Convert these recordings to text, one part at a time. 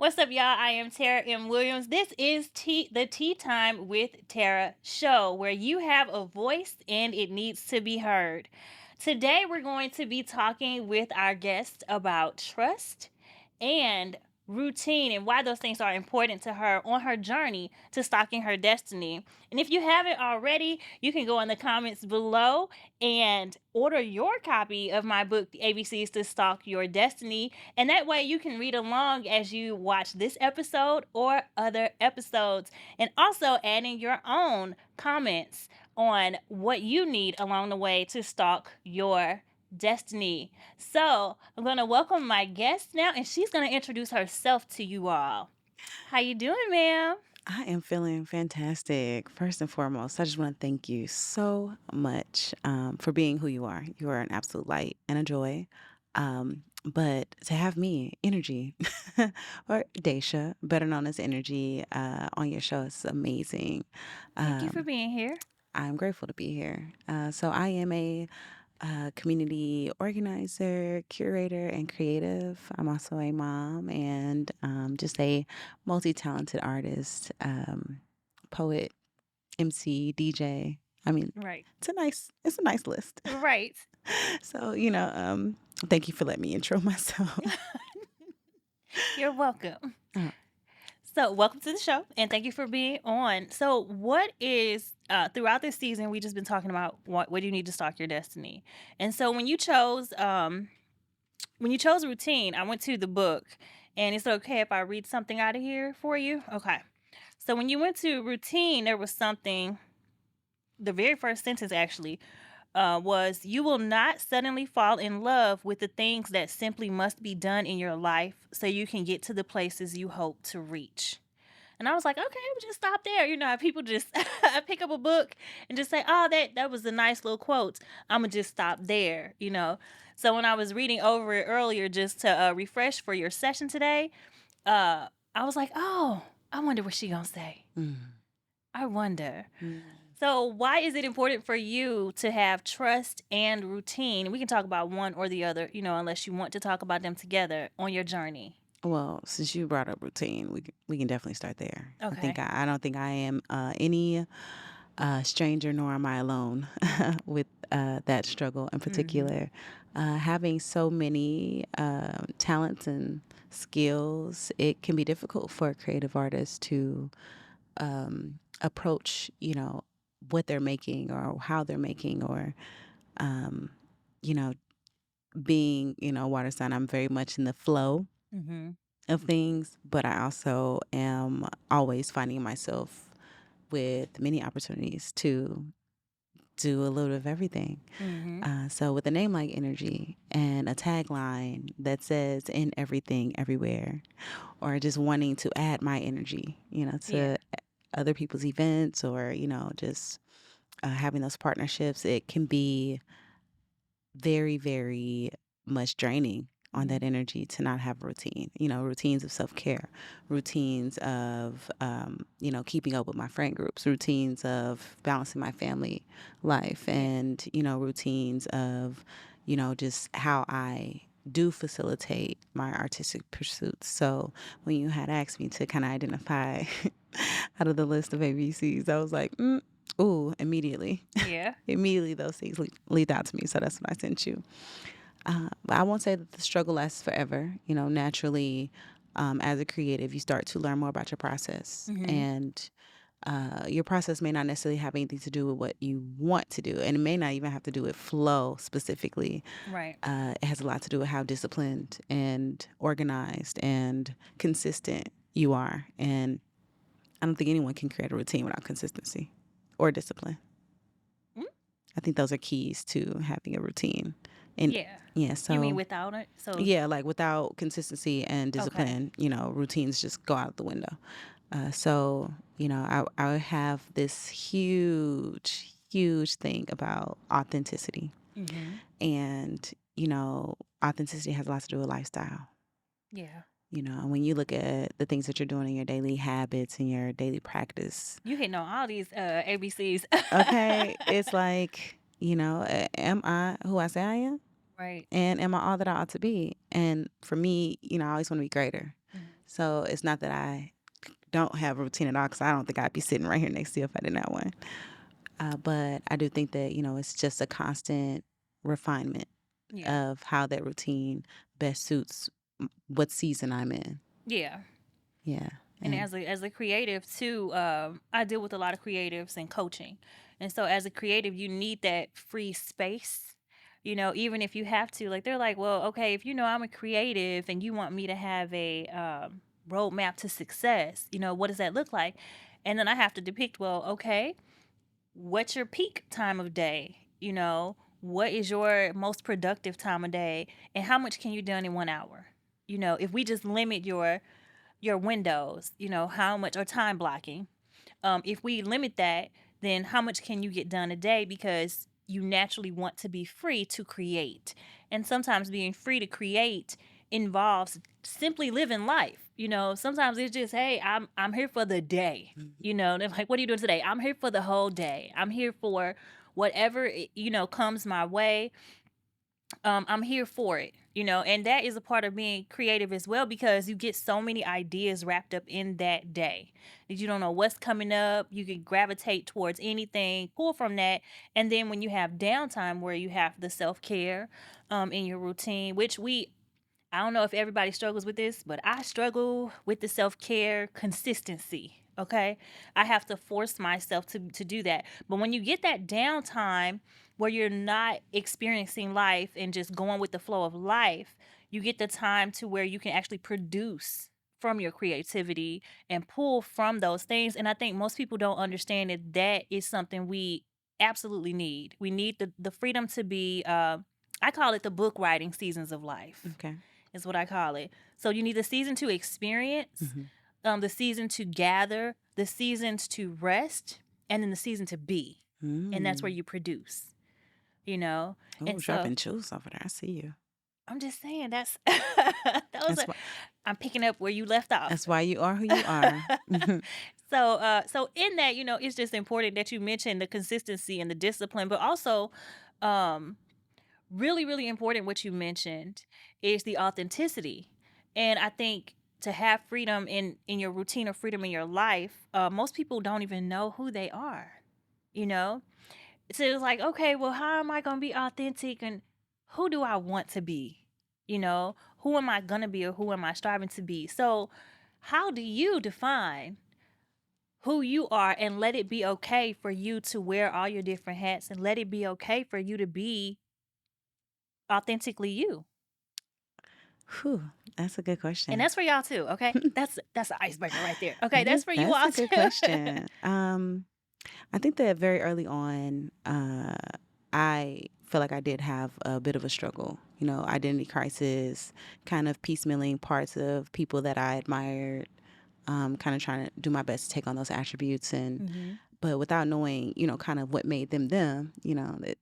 What's up, y'all? I am Tara M. Williams. This is the Tea Time with Tara show, where you have a voice and it needs to be heard. Today, we're going to be talking with our guest about trust and routine and why those things are important to her on her journey to stalking her destiny. And if you haven't already, you can go in the comments below and order your copy of my book, The ABCs to Stalk Your Destiny. And that way you can read along as you watch this episode or other episodes. And also add in your own comments on what you need along the way to stalk your destiny. So I'm going to welcome my guest now, and she's going to introduce herself to you all. How you doing, ma'am? I am feeling fantastic. First and foremost, I just want to thank you so much for being who you are. You are an absolute light and a joy. But to have me, InnerGy, or Dacia, better known as InnerGy, on your show is amazing. Thank you for Um, being here. I'm grateful to be here. So I am a community organizer, curator, and creative. I'm also a mom and just a multi-talented artist, poet, MC, DJ. I mean, Right. it's a nice list. Right. So, thank you for letting me intro myself. You're welcome. Uh, So, welcome to the show, and thank you for being on. So, what is throughout this season? We just been talking about what do you need to stalk your destiny, and so when you chose routine, I went to the book, and it's okay if I read something out of here for you. Okay, so when you went to routine, there was something. The very first sentence actually was, "You will not suddenly fall in love with the things that simply must be done in your life, so you can get to the places you hope to reach." And I was like, okay, we'll just stop there. You know how people just pick up a book and just say, oh, that was a nice little quote. I'm going to just stop there, you know. So when I was reading over it earlier just to refresh for your session today, I was like, oh, I wonder what she going to say. mm, I wonder. mm. So why is it important for you to have trust and routine? We can talk about one or the other, you know, unless you want to talk about them together on your journey. Well, since you brought up routine, we can definitely start there. Okay. I don't think I am any stranger, nor am I alone with that struggle in Mm-hmm. particular. Having so many talents and skills, it can be difficult for a creative artist to approach, what they're making or how they're making or, um, you know, being, water sign. I'm very much in the flow Mm-hmm. of things, but I also am always finding myself with many opportunities to do a little bit of everything. Mm-hmm. So with a name like InnerGy and a tagline that says "in everything, everywhere," or just wanting to add my energy, Yeah. to other people's events, or just having those partnerships, it can be very, very much draining on that Mhm. energy to not have a routine. Routines of self-care, routines of keeping up with my friend groups, routines of balancing my family life, Yeah. and routines of just how I do facilitate my artistic pursuits. So when you had asked me to kind of identify out of the list of ABCs, I was like, ooh, immediately. Yeah. Immediately those things lead out to me. So that's what I sent you. But I won't say that the struggle lasts forever. Naturally, as a creative, you start to learn more about your process. Mhm. And your process may not necessarily have anything to do with what you want to do. And it may not even have to do with flow specifically. Right. It has a lot to do with how disciplined and organized and consistent you are. And I don't think anyone can create a routine without consistency or discipline. Mm, I think those are keys to having a routine. And yeah. yeah, You mean so without it? So yeah, like without consistency and okay. discipline, routines just go out the window. So, I have this huge, huge thing about authenticity. Mhm. And, authenticity has a lot to do with lifestyle. Yeah. When you look at the things that you're doing in your daily habits and your daily practice, You hitting on all these ABCs. okay, it's like, am I who I say I am? Right. And am I all that I ought to be? And for me, I always want to be greater. Mhm. So it's not that I don't have a routine at all, because I don't think I'd be sitting right here next to you if I didn't have one. But I do think that, it's just a constant refinement Yeah. of how that routine best suits what season I'm in. Yeah. Yeah. And And as a creative too, I deal with a lot of creatives and coaching, and so as a creative, you need that free space. Even if you have to, like they're like, well, okay, if I'm a creative and you want me to have a roadmap to success, what does that look like? And then I have to depict, well, okay, what's your peak time of day? What is your most productive time of day, and how much can you do in 1 hour? If we just limit your windows, how much, or time blocking. If we limit that, then how much can you get done a day? Because you naturally want to be free to create. And sometimes being free to create involves simply living life. Sometimes it's just, hey, I'm here for the day. They're like, what are you doing today? I'm here for the whole day. I'm here for whatever comes my way. I'm here for it, and that is a part of being creative as well, because you get so many ideas wrapped up in that day that you don't know what's coming up. You can gravitate towards anything, pull from that. And then when you have downtime where you have the self-care in your routine, which I don't know if everybody struggles with this, but I struggle with the self-care consistency. Okay. I have to force myself to do that. But when you get that downtime where you're not experiencing life and just going with the flow of life, you get the time to where you can actually produce from your creativity and pull from those things. And I think most people don't understand that that is something we absolutely need. We need the freedom to be, I call it the book writing seasons of life, okay. is what I call it. So you need the season to experience, Mhm. the season to gather, the seasons to rest, and then the season to be. And that's where Mm. you produce, you know? Oh, And so dropping jewels over there. I see you. I'm just saying that's that was That's a why. I'm picking up where you left off. That's why you are who you are. So in that, it's just important that you mention the consistency and the discipline, but also um really, really important what you mentioned is the authenticity. And I think to have freedom in your routine, or freedom in your life, most people don't even know who they are. You know, so it's like, okay, well, how am I gonna be authentic, and who do I want to be? Who am I gonna be, or who am I striving to be? So, how do you define who you are, and let it be okay for you to wear all your different hats, and let it be okay for you to be authentically you? Whew, that's a good And question. that's for y'all too, okay? That's the icebreaker right there. Okay, That that's is for you that's all a good too. question. I think that very early on, I feel like I did have a bit of a struggle. Identity crisis, kind of piecemealing parts of people that I admired, kind of trying to do my best to take on those attributes, Mhm. but without knowing, kind of what made them them. That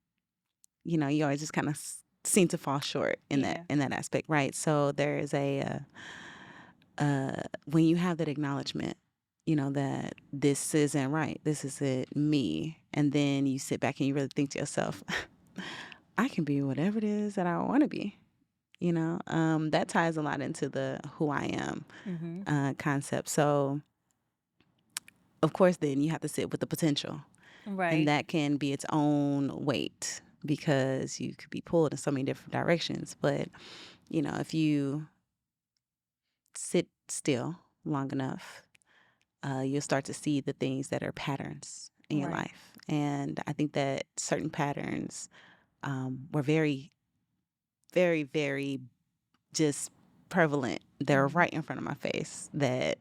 you always just kind of seem to fall short in that Yeah. in that aspect, right? So there is when you have that acknowledgement, that this isn't right, this isn't me, and then you sit back and you really think to yourself, I can be whatever it is that I want to be. That ties a lot into the who I am Mhm. concept. So, of course, then you have to sit with the potential, and Right. that can be its own weight because you could be pulled in so many different directions. But, if you sit still long enough, you'll start to see the things that are patterns in your Right. life. And I think that certain patterns were very, very, very just prevalent. They're Mhm. right in front of my face that,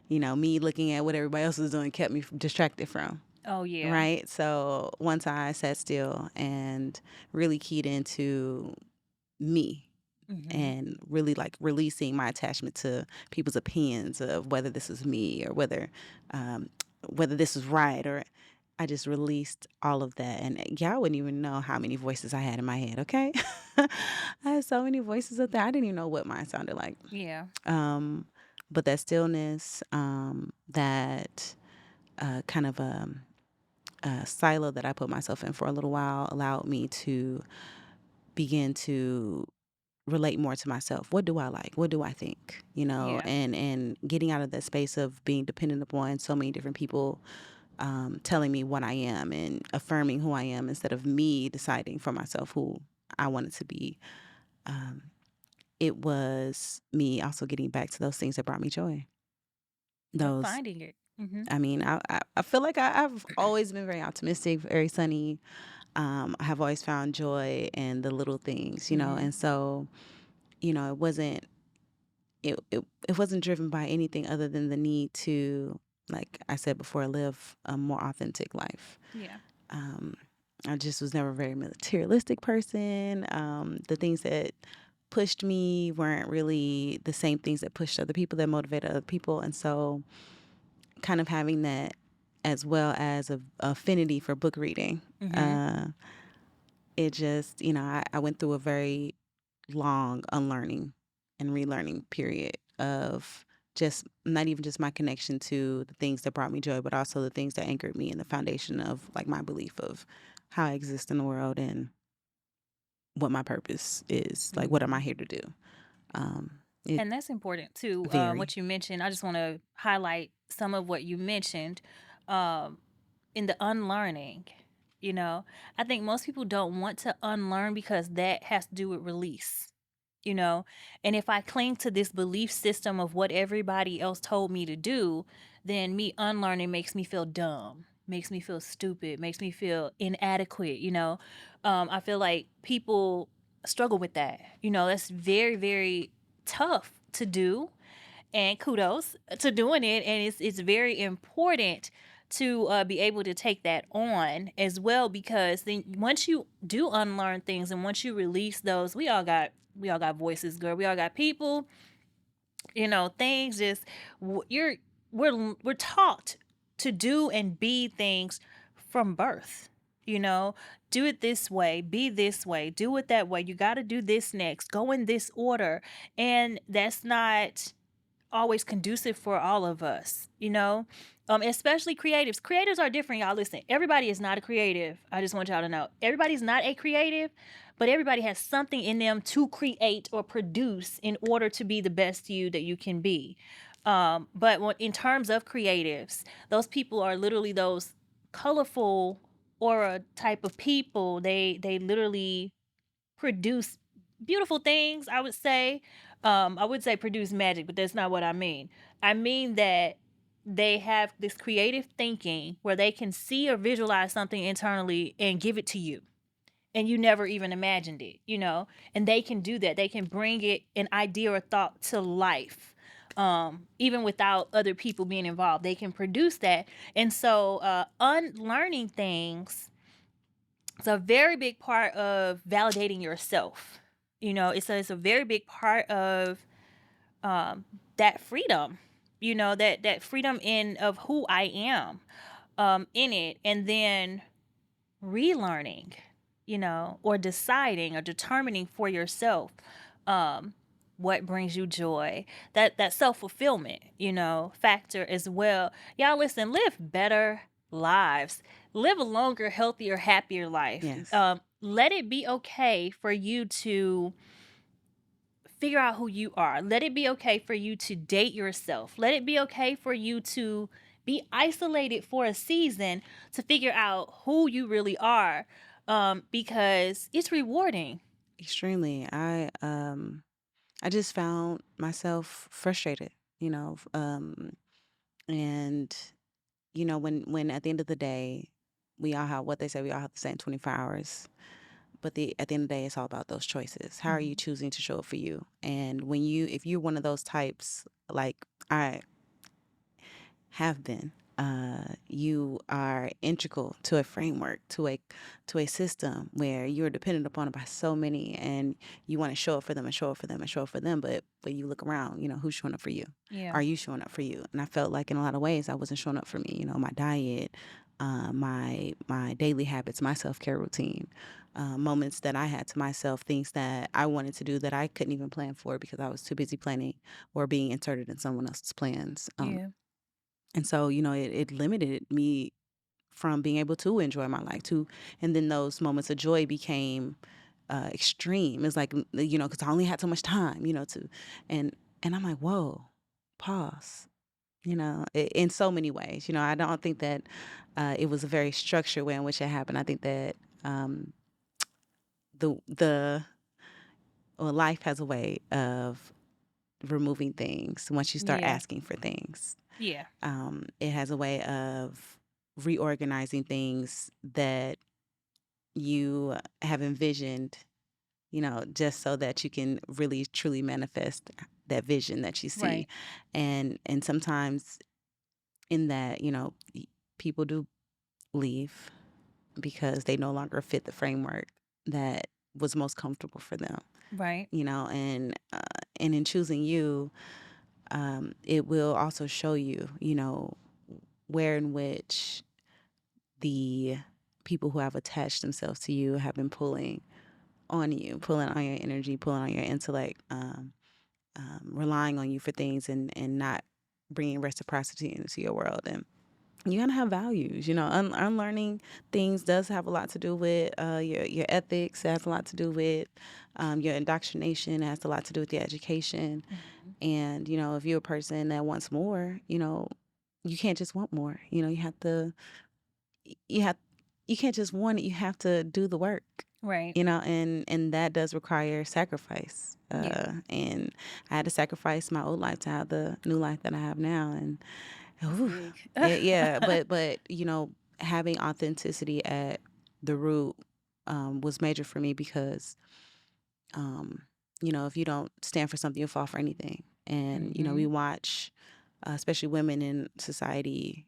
me looking at what everybody else was doing kept me distracted from. Oh yeah. Right. So once I sat still and really keyed into me, Mhm. and really like releasing my attachment to people's opinions of whether this is me, or um, whether this is right, or I just released all of that. And y'all wouldn't even know how many voices I had in my head. Okay. I had so many voices up there. I didn't even know what mine sounded like. Yeah. Um, but that stillness, that kind of silo that I put myself in for a little while allowed me to begin to relate more to myself. What do I like? What do I think? Yeah. And getting out of that space of being dependent upon so many different people telling me what I am and affirming who I am instead of me deciding for myself who I wanted to be. Um, it was me also getting back to those things that brought me joy. Yep. Those, Finding it. Hmm. I mean, I feel like I've always been very optimistic, very sunny. I have always found joy in the little things, Hmm. and so, it wasn't driven by anything other than the need to, like I said before, live a more authentic life. Yeah. Um, I just was never a very materialistic person. The things that pushed me weren't really the same things that pushed other people, that motivated other people. And so, kind of having that as well as a affinity for book reading, Hmm. uh, it just, I went through a very long unlearning and relearning period of just not even just my connection to the things that brought me joy, but also the things that anchored me in the foundation of like my belief of how I exist in the world and what my purpose is. Like, what am I Hmm. here to do? It And that's important too. very, What you mentioned, I just want to highlight some of what you mentioned um, in the unlearning. You know, I think most people don't want to unlearn because that has to do with release. You know, and if I cling to this belief system of what everybody else told me to do, then me unlearning makes me feel dumb, makes me feel stupid, makes me feel inadequate. I feel like people struggle with that. That's very, very tough to do, and kudos to doing it. And it's very important to be able to take that on as well, because then once you do unlearn things and once you release those, we all got voices, girl. We all got people, things just you're we're taught to do and be things from birth. you know do it this way, be this way, do it that way, you got to do this next, go in this order. And that's not always conducive for all of us, especially creatives. Creators are different, y'all. Listen, everybody is not a creative. I just want y'all to know. Everybody's not a creative, but everybody has something in them to create or produce in order to be the best you that you can be. But in terms of creatives, those people are literally those colorful aura type of people. They literally produce beautiful things, I would say. I would say produce magic, but that's not what I mean. I mean that they have this creative thinking where they can see or visualize something internally and give it to you. And you never even imagined it. And they can do that. They can bring it, an idea or thought, to life. Even without other people being involved, they can produce that. And so, unlearning things, it's a very big part of validating yourself. It's a very big part of um, that freedom. That freedom in of who I am in it, and then relearning, or deciding or determining for yourself um, what brings you joy. That self fulfillment, factor as well. Y'all listen, live better lives, live a longer, healthier, happier life. yes, Let it be okay for you to figure out who you are. Let it be okay for you to date yourself. Let it be okay for you to be isolated for a season to figure out who you really are, because it's rewarding. extremely. I just found myself frustrated, and when at the end of the day, we all have what they say, we all have the same 24 hours. But at the end of the day, it's all about those choices. How are you Mhm. choosing to show up for you? And if you're one of those types, like I have been, you are integral to a framework, to a system where you're dependent upon by so many, and you want to show up for them and show up for them and show up for them. But you look around, who's showing up for you? Yeah. Are you showing up for you? And I felt like in a lot of ways I wasn't showing up for me. My diet, my daily habits, my self care routine, moments that I had to myself, things that I wanted to do that I couldn't even plan for because I was too busy planning or being inserted in someone else's plans. Yeah. And so, it limited me from being able to enjoy my life too. And then those moments of joy became extreme. It's like, because I only had so much time, and and I'm like, whoa, pause. In so many ways. I don't think that it was a very structured way in which it happened. I think that um, the well, life has a way of removing things once you start Yeah. asking for things. Yeah. It has a way of reorganizing things that you have envisioned, just so that you can really truly manifest that vision that you see. Right. And sometimes in that, people do leave because they no longer fit the framework that was most comfortable for them, Right. and in choosing you, it will also show you, where in which the people who have attached themselves to you have been pulling on you, pulling on your energy, pulling on your intellect, relying on you for things, and not bringing reciprocity into your world. And you gotta have values. Unlearning things does have a lot to do with your ethics. It has a lot to do with your indoctrination. It has a lot to do with your education. Hmm. And if you're a person that wants more, you can't just want more. You have you can't just want it. You have to do the work. Right. And that does require sacrifice. Yeah. And I had to sacrifice my old life to have the new life that I have now. And That's ooh, big. yeah, but having authenticity at the root was major for me because if you don't stand for something, you'll fall for anything. And we Hmm. watch, especially women in society,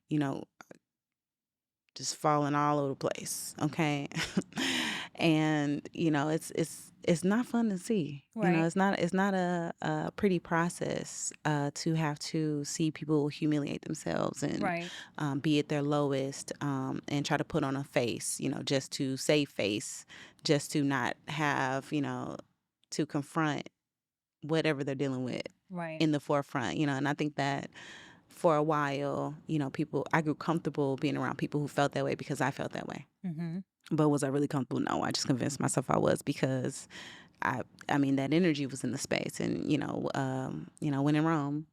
just falling all over the place. Okay. And it's not fun to see. Right. It's not a pretty process to have to see people humiliate themselves and Right. be at their lowest, and try to put on a face, just to save face, just to not have, to confront whatever they're dealing with Right. in the forefront. And I think that for a while, I grew comfortable being around people who felt that way because I felt that way. Hmm. But was I really comfortable? No, I just convinced myself I was because I mean, that energy was in the space. And, when in Rome,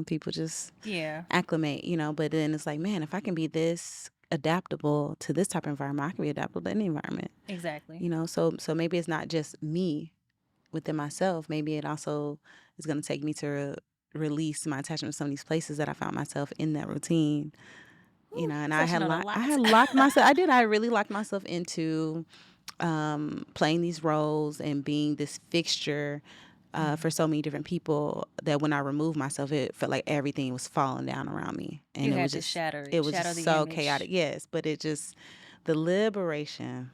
people just Yeah. acclimate, but then it's like, man, if I can be this adaptable to this type of environment, I can be adaptable to any environment, Exactly. so maybe it's not just me within myself. Maybe it also is going to take me to release my attachment to some of these places that I found myself in that routine. Whew, And touching on a I lot. had locked myself. I really locked myself into playing these roles and being this fixture for Mhm. so many different people that when I removed myself, it felt like everything was falling down around me, and You had to shatter it it, was shatter just the so chaotic. image. Yes, but it just the liberation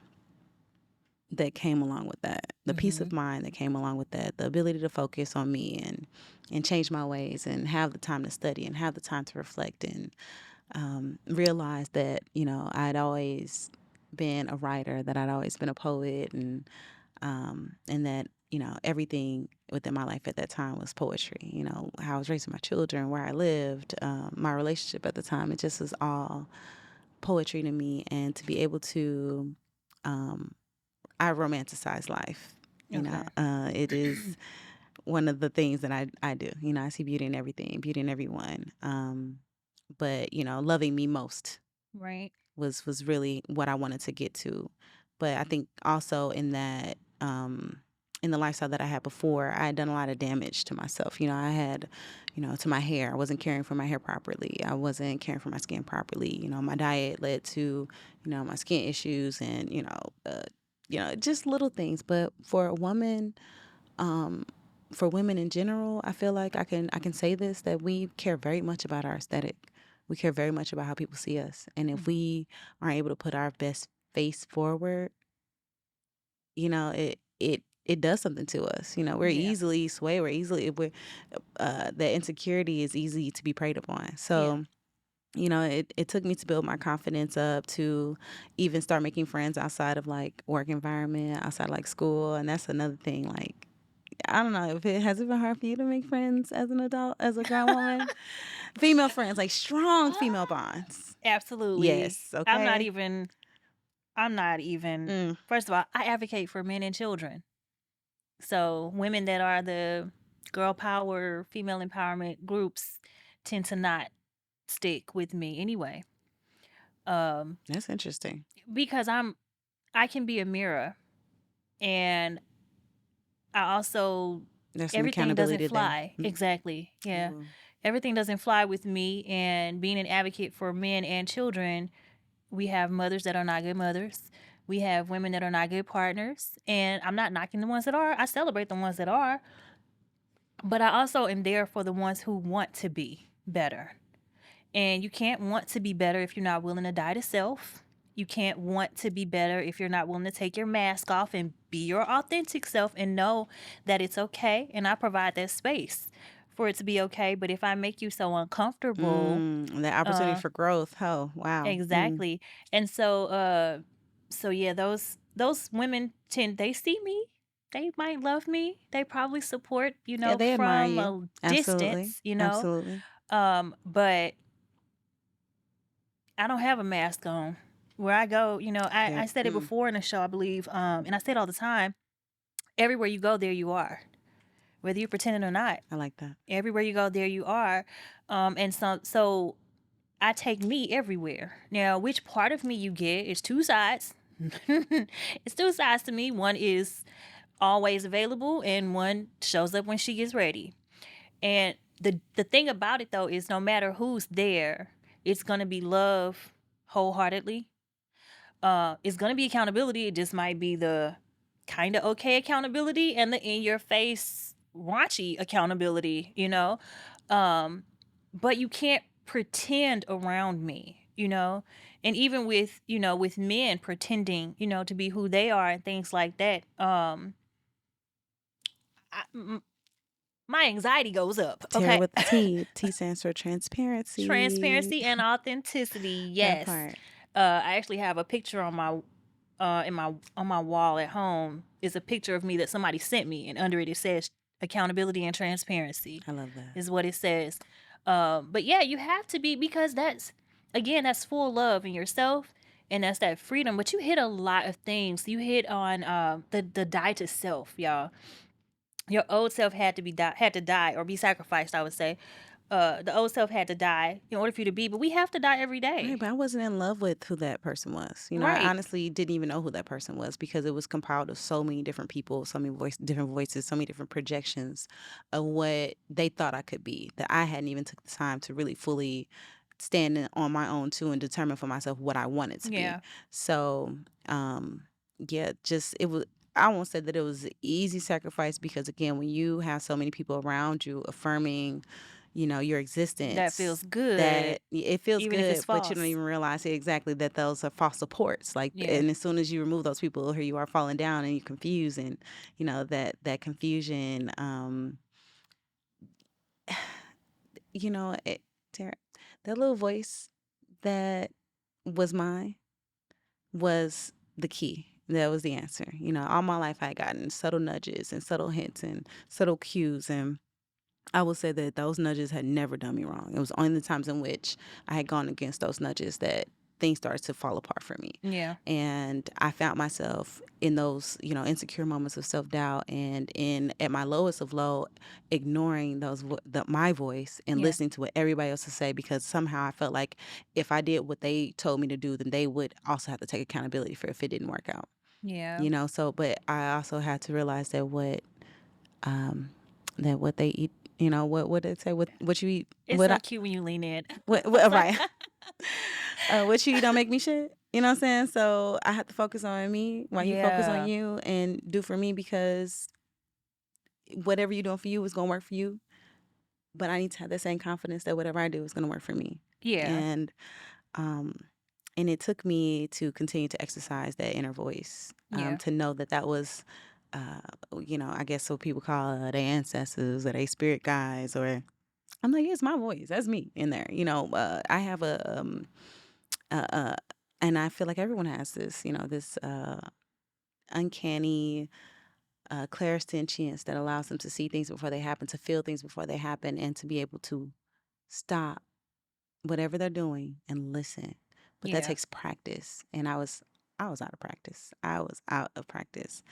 that came along with that, the peace Hmm. of mind that came along with that, the ability to focus on me and change my ways and have the time to study and have the time to reflect and realize that I'd always been a writer, that I'd always been a poet, and that everything within my life at that time was poetry. How I was raising my children, where I lived, my relationship at the time, it just was all poetry to me. And to be able to um, I romanticize life. Okay. It is one of the things that I do. I see beauty in everything, beauty in everyone. But loving me most Right. was really what I wanted to get to. But I think also in the lifestyle that I had before, I had done a lot of damage to myself. I had, to my hair. I wasn't caring for my hair properly. I wasn't caring for my skin properly. My diet led to, my skin issues and, just little things. But um, for women in general, I feel like I can say this, that we care very much about our aesthetic. We care very much about how people see us. And if Hmm. we aren't able to put our best face forward, it does something to us. We're Yeah. easily swayed. The insecurity is easy to be preyed upon. Yeah. So, it took me to build my confidence up to even start making friends outside of like work environment, outside of like school. And that's another thing. Like, I don't know if it has it been hard for you to make friends as an adult, as a grown woman, female friends, like strong female bonds. Absolutely. Yes. I'm not Okay. even I'm not even Mm. first of all, I advocate for men and children. So women that are the girl power, female empowerment groups tend to not stick with me anyway. Um, That's interesting. because I can be a mirror, and I also There's some everything doesn't accountability there. fly. Exactly. Yeah. Ooh. Everything doesn't fly with me, and being an advocate for men and children, we have mothers that are not good mothers. We have women that are not good partners, and I'm not knocking the ones that are. I celebrate the ones that are, but I also am there for the ones who want to be better. And you can't want to be better if you're not willing to die to self. You can't want to be better if you're not willing to take your mask off and be your authentic self and know that it's okay. And I provide that space for it to be okay. But if I make you so uncomfortable, The opportunity uh, for growth. Oh, wow. exactly. And so yeah, those women they see me. They might love me. They probably support, Yeah, they admire from you. a Absolutely. distance. Absolutely. But I don't have a mask on. Where I go, Yeah. I said it before in the show, I believe, and I say it all the time. Everywhere you go, there you are, whether you're pretending or not. I like that. Everywhere you go, there you are, and so I take me everywhere. Now, which part of me you get is two sides. It's two sides to me. One is always available, and one shows up when she gets ready. And the thing about it though is no matter who's there, it's gonna be love wholeheartedly. It's gonna be accountability. It just might be the kind of okay accountability and the in your face raunchy accountability. Um, but you can't pretend around me. And even with men pretending, to be who they are and things like that. I, my anxiety goes up. Tara Okay. with the T. T stands for transparency. Transparency and authenticity, That yes. part. I actually have a picture on my on my wall at home. Is a picture of me that somebody sent me, and under it says accountability and transparency I love that. is what it says. But yeah, you have to be, because that's full love in yourself, and that's that freedom. But you hit a lot of things. You hit on the die to self, y'all. Your old self had to die or be sacrificed, I would say. The old self had to die in order for you to be, but we have to die every Right, day. but I wasn't in love with who that person was. I Right. honestly didn't even know who that person was because it was compiled of so many different people, so many different voices, so many different projections of what they thought I could be that I hadn't even took the time to really fully on my own too and determine for myself what I wanted to be. Yeah. So, yeah, just it was. I won't say that it was an easy sacrifice because again, when you have so many people around you affirming, your That feels existence, good, that it feels even if it's good, but you don't false. even realize exactly that those are false supports. Like, Yeah. and as soon as you remove those people, here you are falling down and you're confused, and that confusion. You know, it, Tara, that little voice that was mine was the key. That was the answer. All my life I had gotten subtle nudges and subtle hints and subtle cues, and I will say that those nudges had never done me wrong. It was only the times in which I had gone against those nudges that things started to fall apart for me. Yeah. And I found myself in those, insecure moments of self-doubt and in at my lowest of low, ignoring my voice and Yeah. listening to what everybody else would say because somehow I felt like if I did what they told me to do, then they would also have to take accountability for if it didn't work out. Yeah. So but I also had to realize that um what they eat, what did it say, what you eat, It's so cute when you lean in. what right. What you eat don't make me shit. You know what I'm saying? So I have to focus on me while you focus on Yeah. you and do for me because whatever you're doing for you is gonna work for you. But I need to have the same confidence that whatever I do is gonna work for me. Yeah. And um and it took me to continue to exercise that inner voice, Yeah. to know that was uh I guess what people call their ancestors or their spirit guides, or I'm like, it's my voice. That's me in there. I have uh, uh, and I feel like everyone has this, this uncanny clairsentience that allows them to see things before they happen, to feel things before they happen, and to be able to stop whatever they're doing and listen. But that Yeah. takes practice, and I was out of practice. I was out of practice.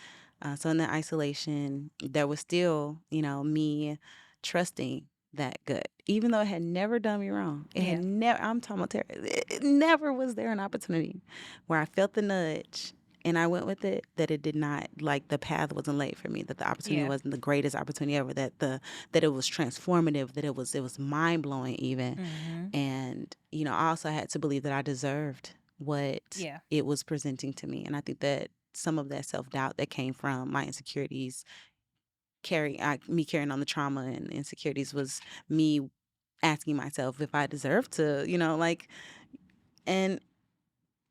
So in that isolation, there was still, me trusting that gut, even though it had never done me wrong. It had Yeah. never, I'm talking about, it never was there an opportunity where I felt the nudge and I went with it, that it did not, like the path wasn't laid for me, that the opportunity Yeah. wasn't the greatest opportunity ever, that it was transformative, that it was mind blowing even. Mhm. And, I also had to believe that I deserved what Yeah. it was presenting to me. And I think that some of that self doubt that came from my insecurities, me carrying on the trauma and insecurities, was me asking myself if I deserved to, and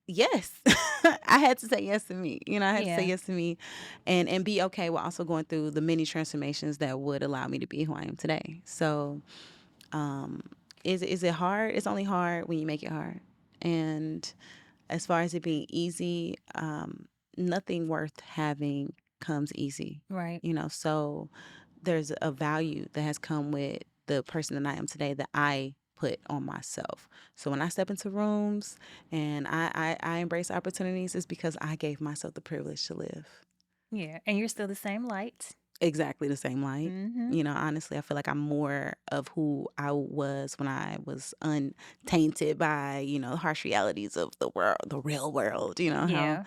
yes, I had to say yes to me. I had to say Yeah. yes to me, and be okay with also going through the many transformations that would allow me to be who I am today. So, um, is it hard? It's only hard when you make it hard. And as far as it being easy, nothing worth having comes easy. Right. So there's a value that has come with the person that I am today that I put on myself. So when I step into rooms and I embrace opportunities, it's because I gave myself the privilege to live Yeah. And you're still the same light. exactly the same light. Mhm. Honestly, I feel like I'm more of who I was when I was untainted by, the harsh realities of the world, the real world, Yeah.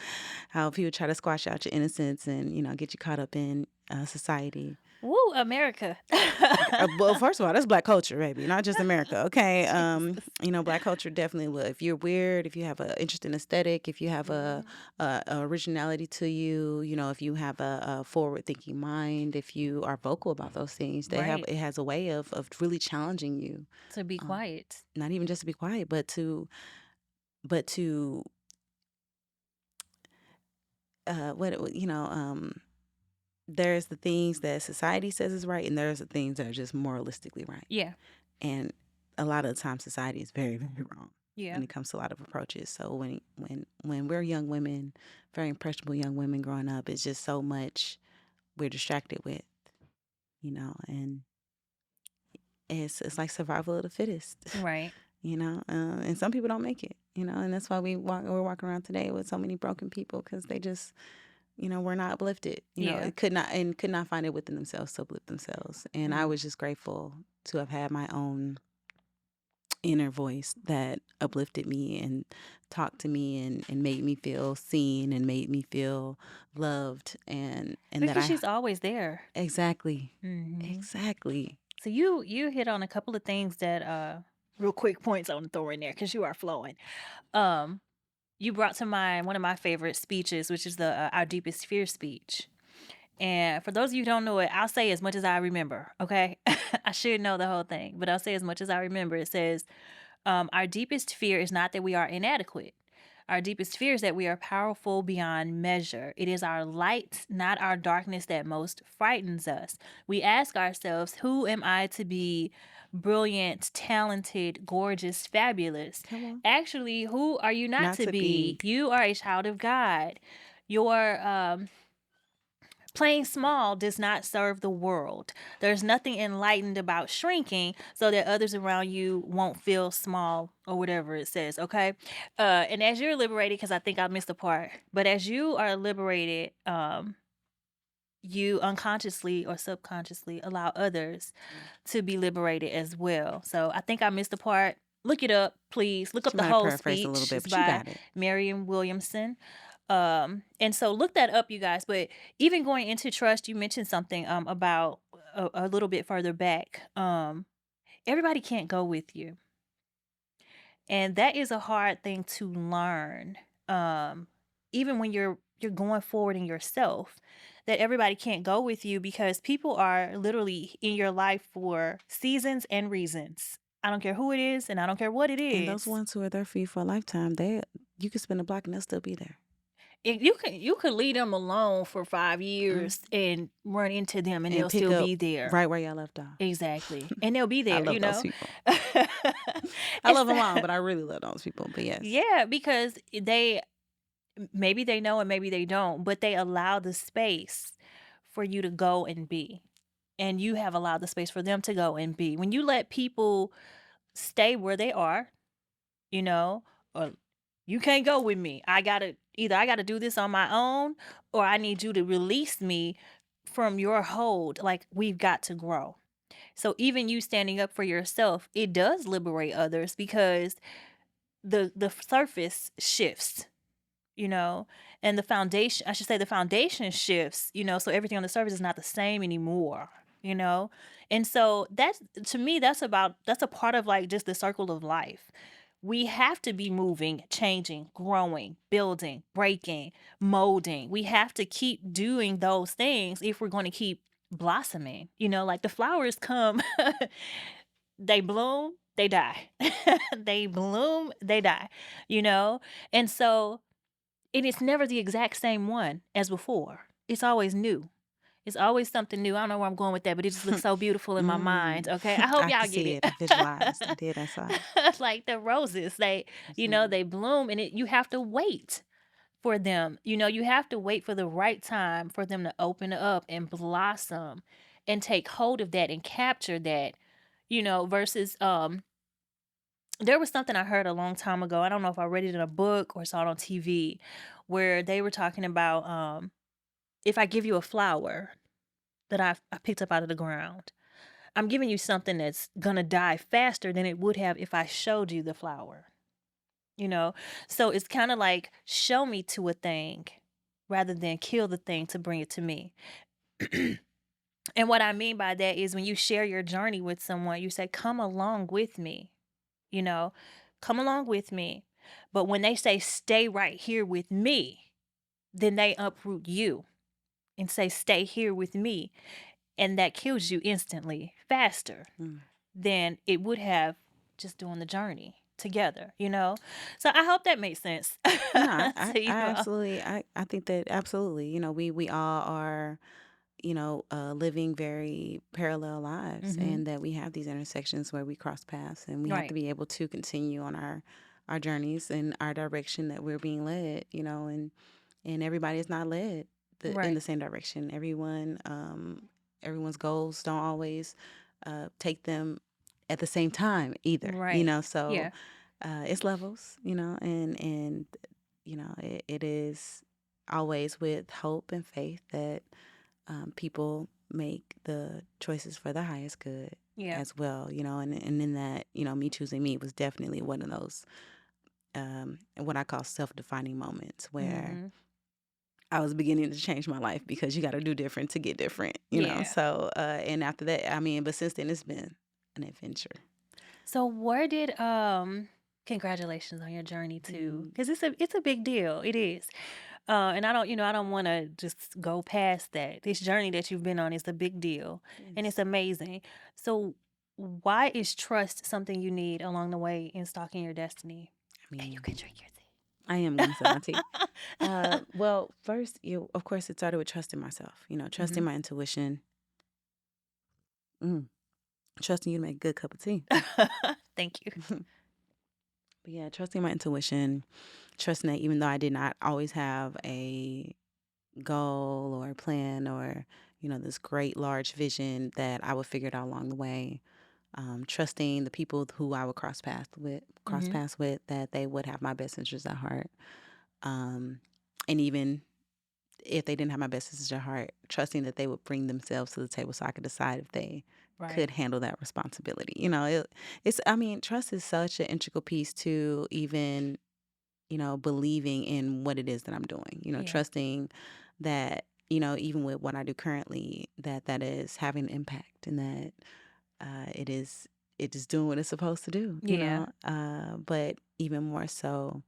how people try to squash out your innocence and, get you caught up in society. Woo, America. Well, first of all, that's Black culture, baby, not just America. Okay, Jesus. Black culture definitely will. If you're weird, if you have an interesting aesthetic, if you have Mhm. a originality to you, if you have a forward-thinking mind, if you are vocal about those things, Right. it has a way of really challenging you. To be Um, quiet. Not even just to be quiet, but to what there's the things that society says is right, and there's the things that are just moralistically right. Yeah. And a lot of the time society is very, very wrong Yeah. when it comes to a lot of approaches. So when we're young women, very impressionable young women growing up, it's just so much we're distracted with, and it's like survival of the fittest. Right. And some people don't make it, and that's why we're walking around today with so many broken people, because they just, were not uplifted. Yeah. It could not find it within themselves to uplift themselves. And I Mm. was just grateful to have had my own inner voice that uplifted me and talked to me and made me feel seen and made me feel loved, and that Because I she's always there. exactly Mhm. exactly So you hit on a couple of things that real quick points I want to throw in there because you are flowing. Um you brought to mind one of my favorite speeches, which is the Our Deepest Fear speech. And for those of you who don't know it, I'll say as much as I remember, okay? I should know the whole thing, but I'll say as much as I remember. It says, our deepest fear is not that we are inadequate. Our deepest fear is that we are powerful beyond measure. It is our light, not our darkness, that most frightens us. We ask ourselves, who am I to be brilliant, talented, gorgeous, fabulous? come on, Actually, who are you not not to to be. be? You are a child of God. Your playing small does not serve the world. There's nothing enlightened about shrinking so that others around you won't feel small or whatever it says, okay? And as you're liberated, because I think I missed a part, but as you are liberated, you unconsciously or subconsciously allow others to be liberated as well. So I think I missed the part. Look it up, please. Look up She the might have whole paraphrased a little speech. bit, It's but you by got it. Marion Williamson. And so look that up, you guys. But even going into trust, you mentioned something about a little bit further back. Everybody can't go with you. And that is a hard thing to learn. Um, even when you're going forward in yourself, that everybody can't go with you because people are literally in your life for seasons and reasons. I don't care who it is and I don't care what it And those is. ones who are there for you for a lifetime, you could spin a block and they'll still be there. You could leave them alone for 5 Mm. years and run into them and And they'll pick still up be there. right where y'all left off. Exactly. And they'll be I there, love you those know? people. I It's love them all, but I really love those people. But yes. yeah, because maybe they know and maybe they don't, but they allow the space for you to go and be. And you have allowed the space for them to go and be. When you let people stay where they are, you know, or You can't go with me. I gotta do this on my own, or I need you to release me from your hold. Like, we've got to grow. So even you standing up for yourself, it does liberate others because the surface shifts, you know, and the foundation, I should say the foundation shifts, so everything on the surface is not the same anymore, you know? And so that's, to me, that's a part of like just the circle of life. We have to be moving, changing, growing, building, breaking, molding. We have to keep doing those things if we're going to keep blossoming. Like the flowers come, they bloom, they die. They bloom, they die, you know? And so and it's never the exact same one as before. It's always new. It's always something new. I don't know where I'm going with that, but it just looks so beautiful in my mind. Mm. Okay. I hope I y'all can get see it. it. I visualized. I did. I saw it. Like the roses, they, Absolutely. they bloom and you have to wait for them. You have to wait for the right time for them to open up and blossom and take hold of that and capture that, versus there was something I heard a long time ago. I don't know if I read it in a book or saw it on TV where they were talking about if I give you a flower that I picked up out of the ground, I'm giving you something that's gonna die faster than it would have if I showed you the flower. You know? So it's kind of like show me to a thing rather than kill the thing to bring it to me. And what I mean by that is when you share your journey with someone, you say, come along with me, you know, come along with me. But when they say stay right here with me, then they uproot you and say, stay here with me. And that kills you instantly, faster Mm. than it would have just doing the journey together. So I hope that makes sense No, to you I all. absolutely, I think that absolutely, we all are, living very parallel lives, Hmm. and that we have these intersections where we cross paths, and we have to Right, be able to continue on our journeys and our direction that we're being led, and everybody is not led in right, the same direction. Everyone's goals don't always take them at the same time either, right. so Yeah, it's levels, and it is always with hope and faith that people make the choices for the highest good yeah. as well, and in that, me choosing me was definitely one of those what I call self-defining moments where Hmm. I was beginning to change my life, because you got to do different to get different, Yeah. so and after that, I mean, but since then it's been an adventure. So where did congratulations on your journey too, Mm, because it's a big deal. It is. And I don't want to just go past that. This journey that you've been on is a big deal and it's yes. amazing. So, why is trust something you need along the way in stalking your destiny? I And you mean, can drink your I am gonna sip my tea. tea. Well, first, of course, it started with trusting myself. Hmm. Trusting my intuition, mm, trusting you to make a good cup of tea. Thank you. But yeah, trusting my intuition, trusting that even though I did not always have a goal or a plan, or this great large vision, that I would figure it out along the way. Trusting the people who I would cross Hmm. paths with, that they would have my best interests at heart. Um, and even if they didn't have my best interests at heart, trusting that they would bring themselves to the table so I could decide if they Right. could handle that responsibility. I mean, trust is such an integral piece to even, believing in what it is that I'm doing, Yeah. trusting that, even with what I do currently, that is having an impact, and that it is doing what it's supposed to do, Yeah. but even more so,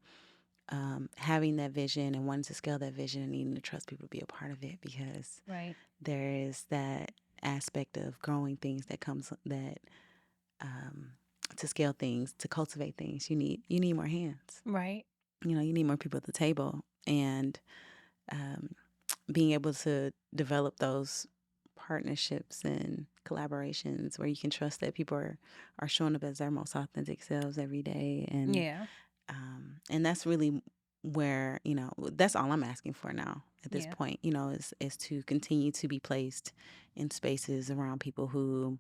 having that vision and wanting to scale that vision and needing to trust people to be a part of it, because Right. there is that aspect of growing things that comes that um, to scale things, to cultivate things, you need more hands. Right. You need more people at the table, and um, being able to develop those partnerships and collaborations where you can trust that people are showing up as their most authentic selves every day, Yeah. and that's really where, that's all I'm asking for now at this Yeah. point, is to continue to be placed in spaces around people who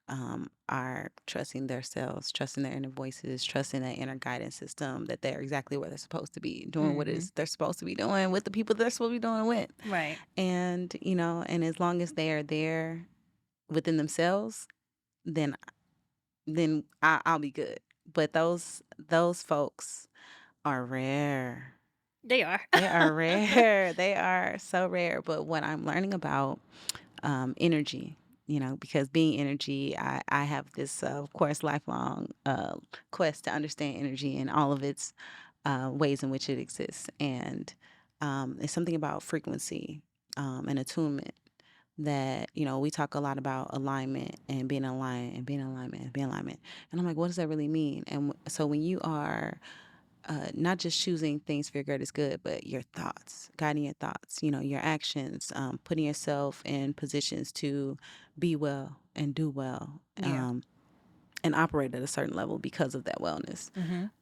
are trusting themselves, trusting their inner voices, trusting that inner guidance system that they're exactly where they're supposed to be, doing what it Mhm. is they're supposed to be doing with the people they're supposed to be doing with. Right. And, and as long as they are there within themselves, then I'll be good. But those folks are rare. They are. They are rare. They are so rare. But what I'm learning about energy, because being energy, I have this, of course, lifelong quest to understand energy and all of its ways in which it exists. And it's something about frequency and attunement that, we talk a lot about alignment and being aligned and being alignment and being alignment. And I'm like, what does that really mean? And so when you are not just choosing things for your greatest good, but your thoughts, guiding your thoughts, your actions, putting yourself in positions to be well and do well, Yeah. and operate at a certain level because of that wellness.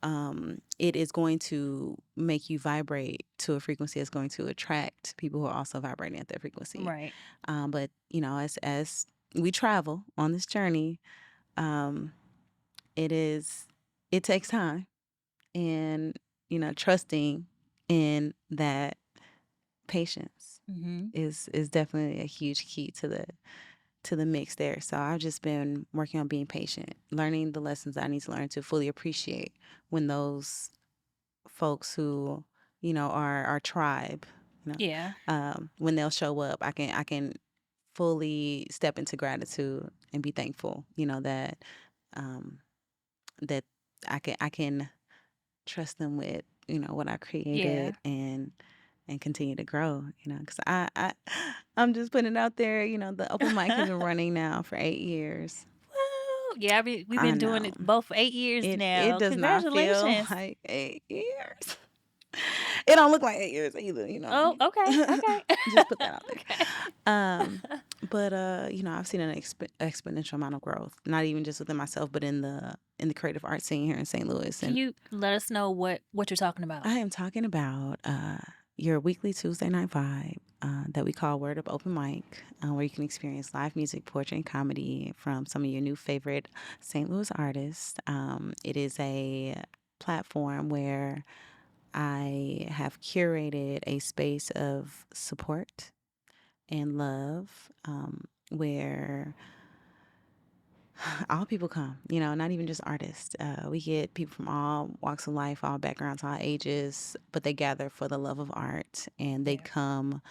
Mhm. It is going to make you vibrate to a frequency that's going to attract people who are also vibrating at that frequency. Right. But as we travel on this journey, um, it takes time, and trusting in that patience Mhm. is definitely a huge key to the mix there. So I've just been working on being patient, learning the lessons I need to learn to fully appreciate when those folks who are our tribe, Yeah. when they'll show up, I can fully step into gratitude and be thankful, um, that I can trust them with what I Yeah. created, and continue to grow, because I'm just putting it out there. The open mic has been running now for 8 years. Woo! Yeah, we've I been doing know it both for 8 years it now. does not feel Congratulations. like 8 years. It don't look like 8 years either. Oh, okay. Okay. Just put that out there. Okay. Um, but I've seen an exponential amount of growth, not even just within myself, but in the creative arts scene here in St. Louis. Can And you let us know what you're talking about? I am talking about your weekly Tuesday night vibe that we call Word Up Open Mic, where you can experience live music, poetry, and comedy from some of your new favorite St. Louis artists. It is a platform where I have curated a space of support and love, where all people come, not even just artists. We get people from all walks of life, all backgrounds, all ages, but they gather for the love of art, and they Yeah. come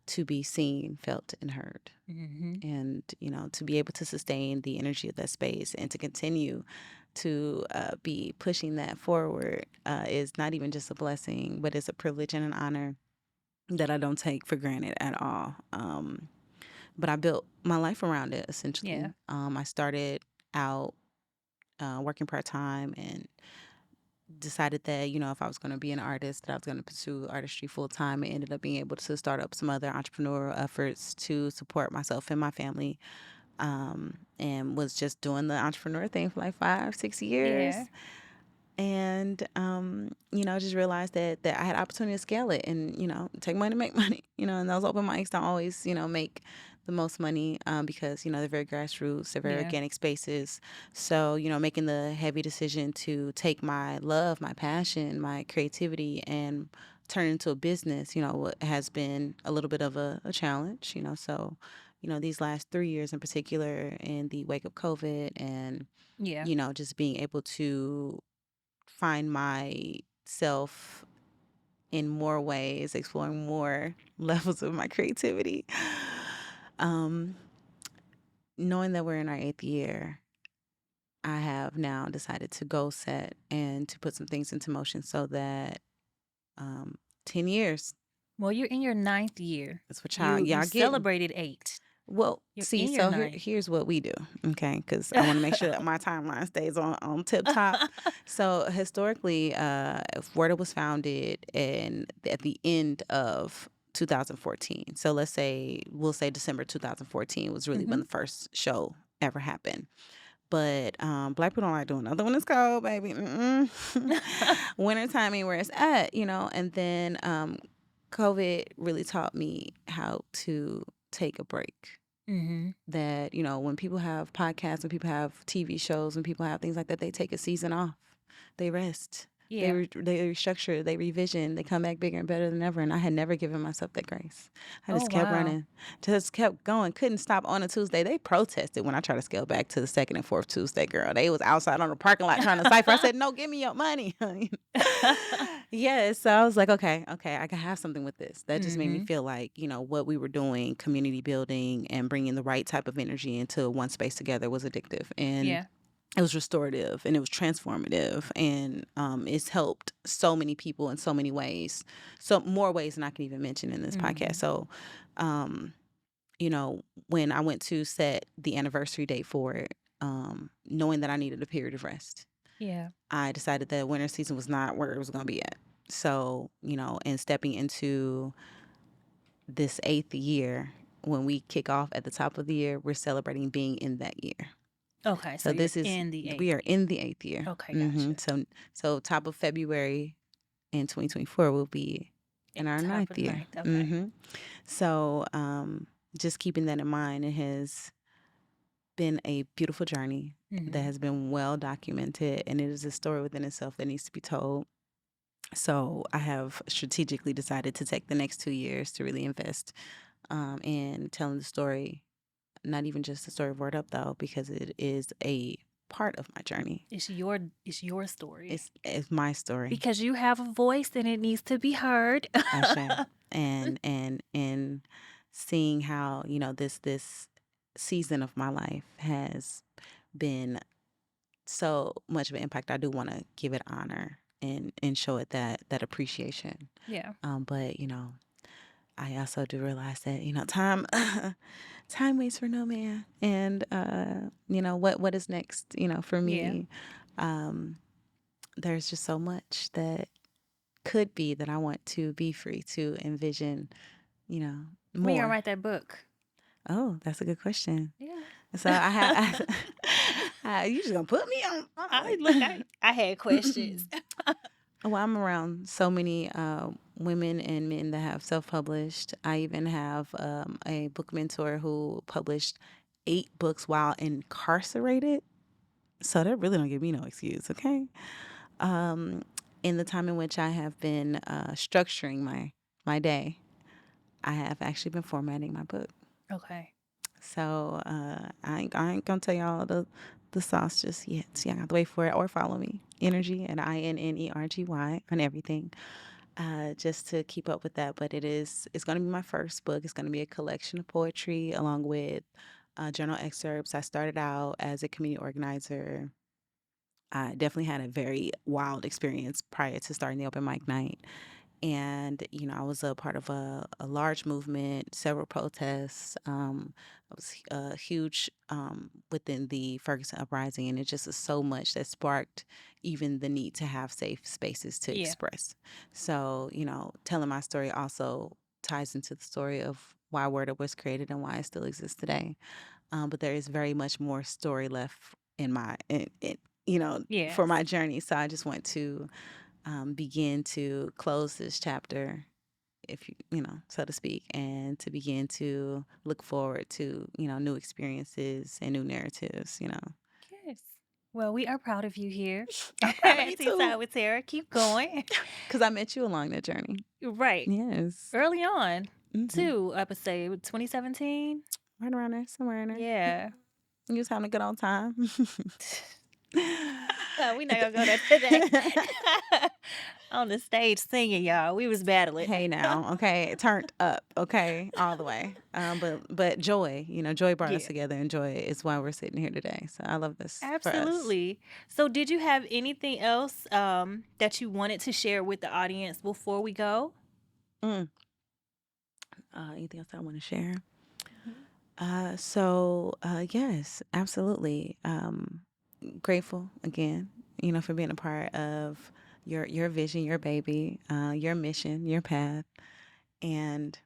to be seen, felt, and heard. Mhm. And, to be able to sustain the energy of that space and to continue to be pushing that forward is not even just a blessing, but it's a privilege and an honor that I don't take for granted at all. But I built my life around it, Yeah. essentially. I started out working part time, and decided that if I was going to be an artist, that I was going to pursue artistry full time. And ended up being able to start up some other entrepreneurial efforts to support myself and my family. And was just doing the entrepreneur thing for like 5, 6 years, Yeah. and just realized that I had opportunity to scale it, and take money to make money, and those open mics don't always make the most money, because they're very grassroots, they're very Yeah. organic spaces. So making the heavy decision to take my love, my passion, my creativity, and turn it into a business, has been a little bit of a challenge. So these last 3 years in particular, in the wake of COVID, and Yeah. just being able to find myself in more ways, exploring more levels of my creativity. Um, Knowing that we're in our 8th year, I have now decided to goal set and to put some things into motion so that, um, 10 years, Well, you're in your ninth year. that's what You y'all getting. celebrated 8. Well, You're see, in your so ninth. here's what we do, okay? Because I want to make sure that my timeline stays on tip top. So historically, Word was founded at the end of 2014. So we'll say December 2014 was really when Mhm. the first show ever happened. But Black people don't like doing nothing when it's cold, baby. Winter time ain't where it's at, And then COVID really taught me how to take a break. Mhm. that, when people have podcasts, when people have TV shows, when people have things like that, they take a season off. They rest. Yeah. They restructure, they revision, they come back bigger and better than ever. And I had never given myself that grace. I Oh, just kept wow. running, just kept going, couldn't stop on a Tuesday. They protested when I tried to scale back to the second and fourth Tuesday, girl. They was outside on the parking lot trying to cipher. I said, no, give me your money. Yeah, so I was like, okay, I can have something with this. That just made me Mhm. feel like, what we were doing, community building and bringing the right type of energy into one space together was addictive. And Yeah. it was restorative and it was transformative. And it's helped so many people in so many ways. So more ways than I can even mention in this podcast. Mhm. So, um, when I went to set the anniversary date for it, knowing that I needed a period of rest, Yeah. I decided that winter season was not where it was going to be at. So, and stepping into this 8th year, when we kick off at the top of the year, we're celebrating being in that year. Okay, so So you're this is, in the we 8th are year. in the 8th year. Okay, gotcha. So top of February in 2024 will be in At our top of ninth the year. ninth. Okay. So, just keeping that in mind, it has been a beautiful journey that Mhm. has been well documented, and it is a story within itself that needs to be told. So I have strategically decided to take the next 2 years to really invest in telling the story, not even just the story of Word Up, though, because it is a part of my journey. It's your story. It's my story. Because you have a voice and it needs to be heard. Ashe. And seeing how, this season of my life has been so much of an impact, I do want to give it honor and show it that appreciation. Yeah. But I also do realize that time time waits for no man, and what is next, for Yeah. me. Um, there's just so much that could be that I want to be free to envision, you know, When you gonna more. write that book? Oh, that's a good question. Yeah. So I have, you just gonna put me on I like. look, I had questions. Well, I'm around so many women and men that have self-published. I even have a book mentor who published 8 books while incarcerated. So that really don't give me no excuse, okay? Um, in the time in which I have been structuring my day, I have actually been formatting my book. Okay. So I ain't gonna tell y'all the sauce just yet. So y'all got to wait for it or follow me. InnerGy at INNERGY on everything. Just to keep up with that. But it's gonna be my first book. It's gonna be a collection of poetry along with journal excerpts. I started out as a community organizer. I definitely had a very wild experience prior to starting the open mic night. And, I was a part of a large movement, several protests. I was huge within the Ferguson uprising. And it just is so much that sparked even the need to have safe spaces to Yeah. express. So, telling my story also ties into the story of why Word Up was created and why it still exists today. But there is very much more story left in for Yes. my journey. So I just want to begin to close this chapter, if so to speak, and to begin to look forward to, new experiences and new narratives, Yes. Well, we are proud of you here I'm proud of at me Tea too, Time with Tara. Keep going. because I met you along that journey. Right. Yes. Early on, Hmm. too, I would say 2017. Right around there, somewhere in there. Yeah. You was having a good old time. We not At gonna go there today. the- On the stage singing, y'all. We was battling. Hey now, okay, turned up, okay, all the way. But joy, joy brought us Yeah. together, and joy is why we're sitting here today. So I love this for us. Absolutely. So, did you have anything else that you wanted to share with the audience before we go? Mm. Anything else I want to share? Mhm. Yes, absolutely. Grateful again, for being a part of your vision, your baby, your mission, your path, and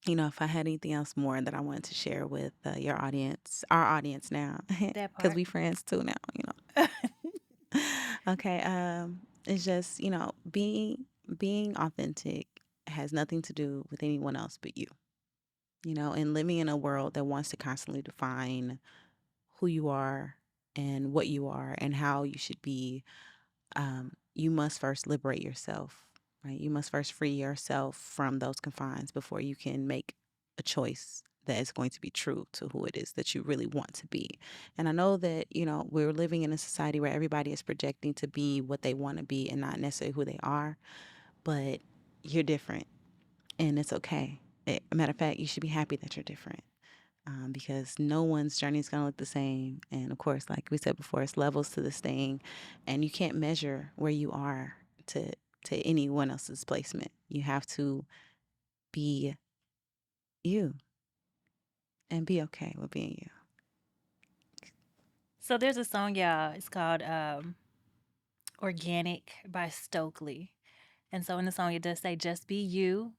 if I had anything else more that I wanted to share with your audience, our audience now, That because part. we friends too now. Okay. It's just being authentic has nothing to do with anyone else but you. and living in a world that wants to constantly define who you are and what you are and how you should be, you must first liberate yourself, right? You must first free yourself from those confines before you can make a choice that is going to be true to who it is that you really want to be. And I know that, we're living in a society where everybody is projecting to be what they want to be and not necessarily who they are, but you're different and it's okay. Matter of fact, you should be happy that you're different, because no one's journey is going to look the same. And of course, like we said before, it's levels to this thing, and you can't measure where you are to anyone else's placement. You have to be you and be okay with being you. So there's a song, y'all. It's called Organic by Stokely. And so in the song, it does say, just be you.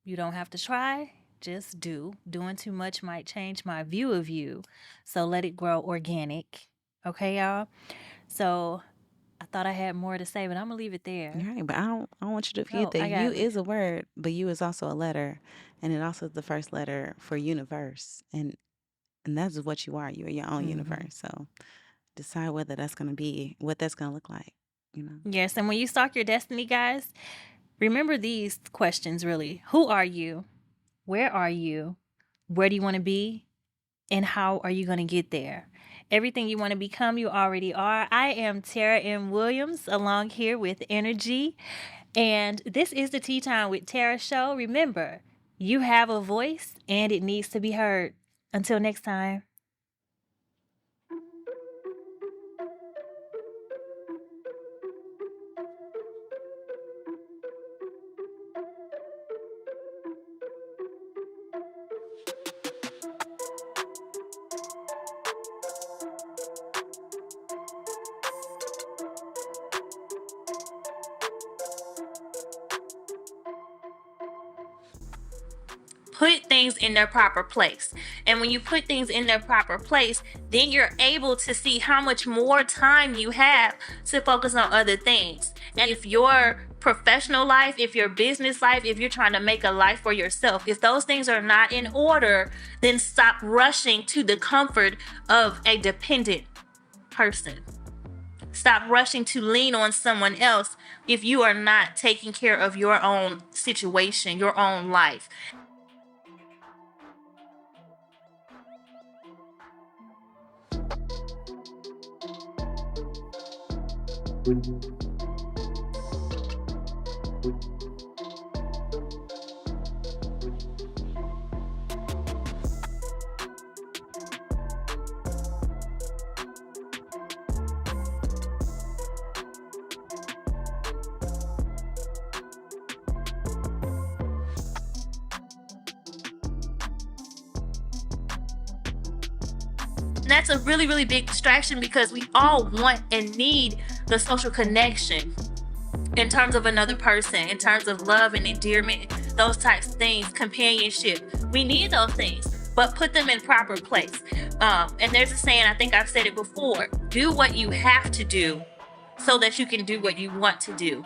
You don't have to try, just do. Doing too much might change my view of you. So let it grow organic. Okay, y'all? So I thought I had more to say, but I'm going to leave it there. Right, but I don't want you to forget Oh, that I you got it. is a word, but you is also a letter, and it also is the first letter for universe, and that's what you are. You are your own universe. So decide whether that's going to be what that's going to look like. Yes, and when you stalk your destiny, guys, remember these questions really. Who are you? Where are you? Where do you want to be? And how are you going to get there? Everything you want to become, you already are. I am Tarah M. Williams, along here with InnerGy. And this is the Tea Time with Tarah show. Remember, you have a voice and it needs to be heard. Until next time. Put things in their proper place. And when you put things in their proper place, then you're able to see how much more time you have to focus on other things. And if your professional life, if your business life, if you're trying to make a life for yourself, if those things are not in order, then stop rushing to the comfort of a dependent person. Stop rushing to lean on someone else if you are not taking care of your own situation, your own life. And that's a really, really big distraction because we all want and need the social connection in terms of another person, in terms of love and endearment, those types of things, companionship. We need those things, but put them in proper place. And there's a saying, I think I've said it before, do what you have to do so that you can do what you want to do.